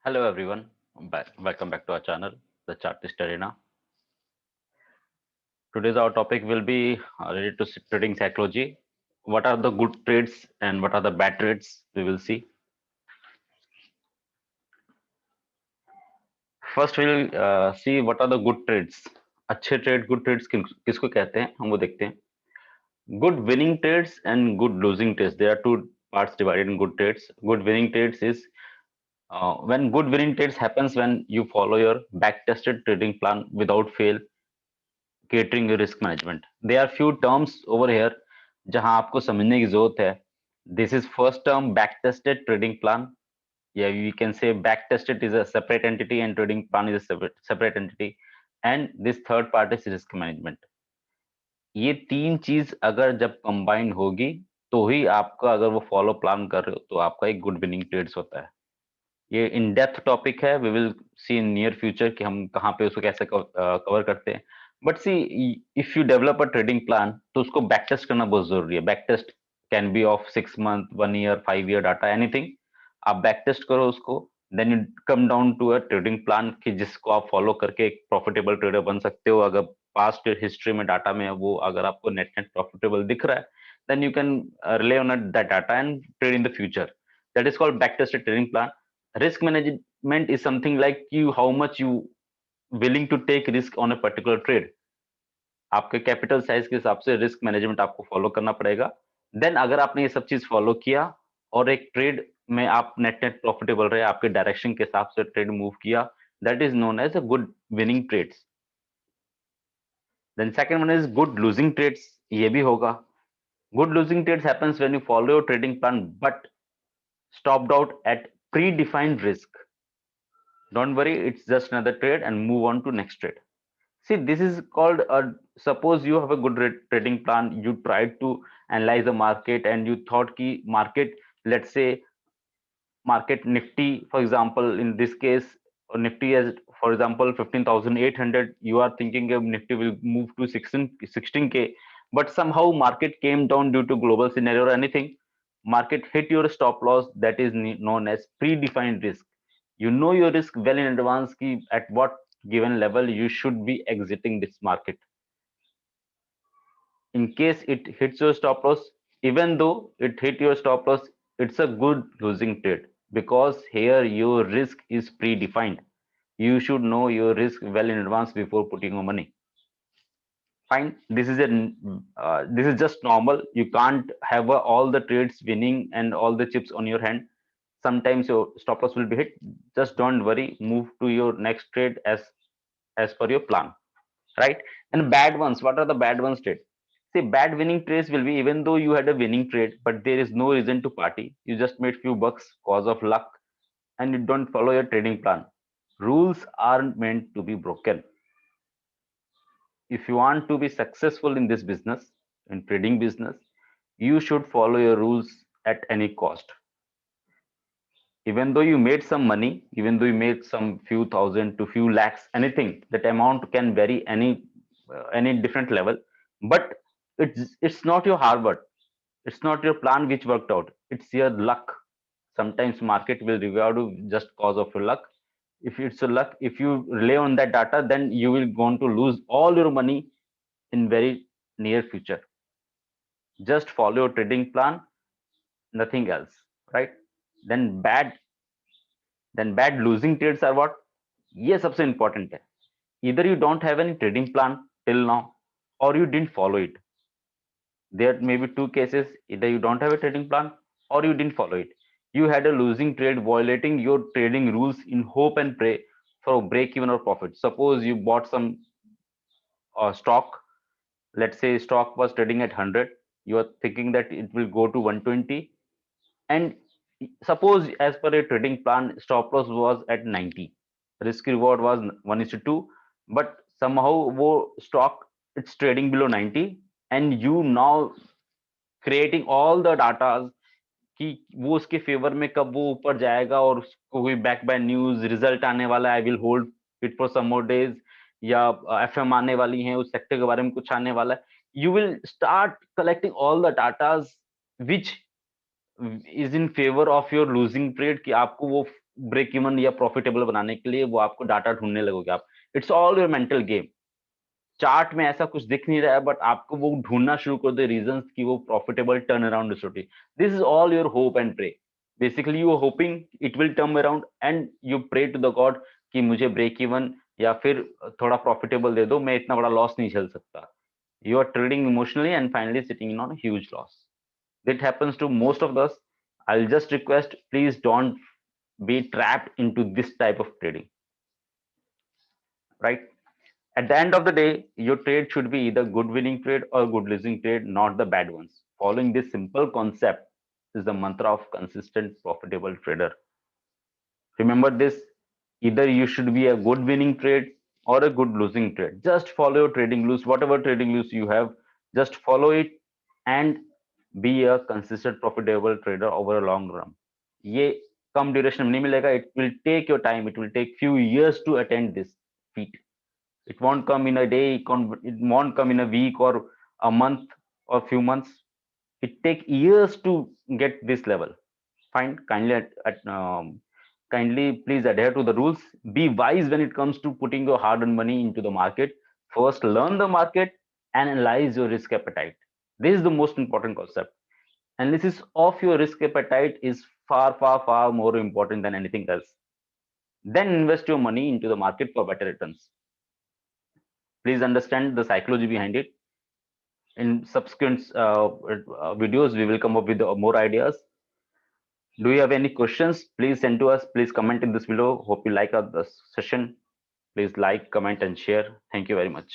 Hello everyone, welcome back to our channel, The Chartist Arena. Today's our topic will be related to trading psychology. What are the good trades and what are the bad trades? We will see. First, we'll see what are the good trades. अच्छे trade good trades किसको कहते हैं हम वो देखते हैं. Good winning trades and good losing trades. There are two parts divided in good trades. Good winning trades is when good winning trades happens when you follow your back tested trading plan without fail, catering your risk management. There are few terms over here जहां आपको समझने की जरूरत है. This is first term back tested trading plan. Yeah, we can say back tested is a separate entity and trading plan is a separate entity. And this third part is risk management. ये तीन चीज अगर जब combine होगी तो ही आपका अगर वो फॉलो प्लान कर रहे हो तो आपका एक गुड विनिंग ट्रेड्स होता है. ये इन डेप्थ टॉपिक है. We will see in near future कि हम कहाँ पे उसको कैसे कवर करते हैं. But see, if you develop a trading plan तो उसको बैक टेस्ट करना बहुत जरूरी है. Back test can be of 6 month, 1 year, 5 year data, anything. आप बैक टेस्ट करो उसको, then you come down to a trading plan कि जिसको आप फॉलो करके एक प्रॉफिटेबल ट्रेडर बन सकते हो. अगर पास्ट हिस्ट्री में डाटा में वो अगर आपको नेट नेट प्रॉफिटेबल दिख रहा है, then you can rely on that data and trade in the future. That is called back tested trading plan. Risk management is something like you how much you willing to take risk on a particular trade. आपके capital size के हिसाब से risk management आपको follow करना पड़ेगा. Then अगर आपने ये सब चीज फॉलो किया और एक ट्रेड में आप नेट नेट प्रॉफिटेबल रहे, आपके डायरेक्शन के हिसाब से ट्रेड मूव किया, that is known as a good winning trades. Then second one is good losing trades. ये भी होगा. Good losing trades happens when you follow your trading plan but stopped out at predefined risk. Don't worry, it's just another trade and move on to next trade. See, this is called a, suppose you have a good trading plan, you tried to analyze the market and you thought ki market, let's say market Nifty, for example, in this case, Nifty as, for example, 15,800, you are thinking of Nifty will move to 16K, but somehow market came down due to global scenario or anything. Market hit your stop loss, that is known as predefined risk. You know your risk well in advance ki at what given level you should be exiting this market. In case it hits your stop loss, even though it hit your stop loss, it's a good losing trade because here your risk is predefined. You should know your risk well in advance before putting your money. Fine. This is just normal. You can't have all the trades winning and all the chips on your hand. Sometimes your stop loss will be hit. Just don't worry. Move to your next trade as per your plan, right? And bad ones. What are the bad ones trade? See, bad winning trades will be even though you had a winning trade, but there is no reason to party. You just made few bucks cause of luck, and you don't follow your trading plan. Rules aren't meant to be broken. If you want to be successful in this business, in trading business, you should follow your rules at any cost. Even though you made some money, even though you made some few thousand to few lakhs, anything, that amount can vary any different level, but it's not your hard work. It's not your plan which worked out. It's your luck. Sometimes market will reward you just cause of your luck. If it's your luck, if you rely on that data, then you will going to lose all your money in very near future. Just follow your trading plan, nothing else, right? Then bad losing trades are what? ये सबसे important है. Either you don't have any trading plan till now or you didn't follow it. There may be two cases: either you don't have a trading plan or you didn't follow it. You had a losing trade violating your trading rules in hope and pray for break even or profit. Suppose you bought some stock. Let's say stock was trading at 100. You are thinking that it will go to 120, and suppose as per a trading plan stop loss was at 90, risk reward was 1:2, but somehow wo stock it's trading below 90, and you now creating all the data कि वो उसके favour में कब वो ऊपर जाएगा और उसको कोई बैक बाय न्यूज रिजल्ट आने वाला है, I will hold it for some more days, या एफएम आने वाली है, उस सेक्टर के बारे में कुछ आने वाला है. You will start collecting all the datas which is in favour of your losing trade कि आपको वो ब्रेक इवन या प्रॉफिटेबल बनाने के लिए वो आपको डाटा ढूंढने लगोगे आप. It's all your mental game. Chart में ऐसा कुछ दिख नहीं रहा है, बट आपको वो ढूंढना शुरू कर दे रीजंस कि वो profitable turn around story. This is all your hope and pray. Basically you are hoping it will turn around and you pray to the god कि मुझे ब्रेक इवन या फिर थोड़ा प्रॉफिटेबल दे दो, मैं इतना बड़ा लॉस नहीं झेल सकता. You are trading emotionally and finally sitting in on a huge loss. That happens to most of us. I'll just request, please don't be trapped into this type of trading, right? At the end of the day, your trade should be either good winning trade or good losing trade, not the bad ones. Following this simple concept is the mantra of consistent profitable trader. Remember this, either you should be a good winning trade or a good losing trade. Just follow your trading rules, whatever trading rules you have, just follow it and be a consistent profitable trader over a long run. ये कम duration में नहीं मिलेगा. It will take your time. It will take few years to attain this feat. It won't come in a day. It won't come in a week or a month or few months. It take years to get this level. Fine. Kindly please adhere to the rules. Be wise when it comes to putting your hard-earned money into the market. First, learn the market and analyze your risk appetite. This is the most important concept. Analysis of your risk appetite is far, far, far more important than anything else. Then invest your money into the market for better returns. Please understand the psychology behind it. In subsequent videos, we will come up with more ideas. Do you have any questions? Please send to us. Please comment in this below. Hope you like the session. Please like, comment, and share. Thank you very much.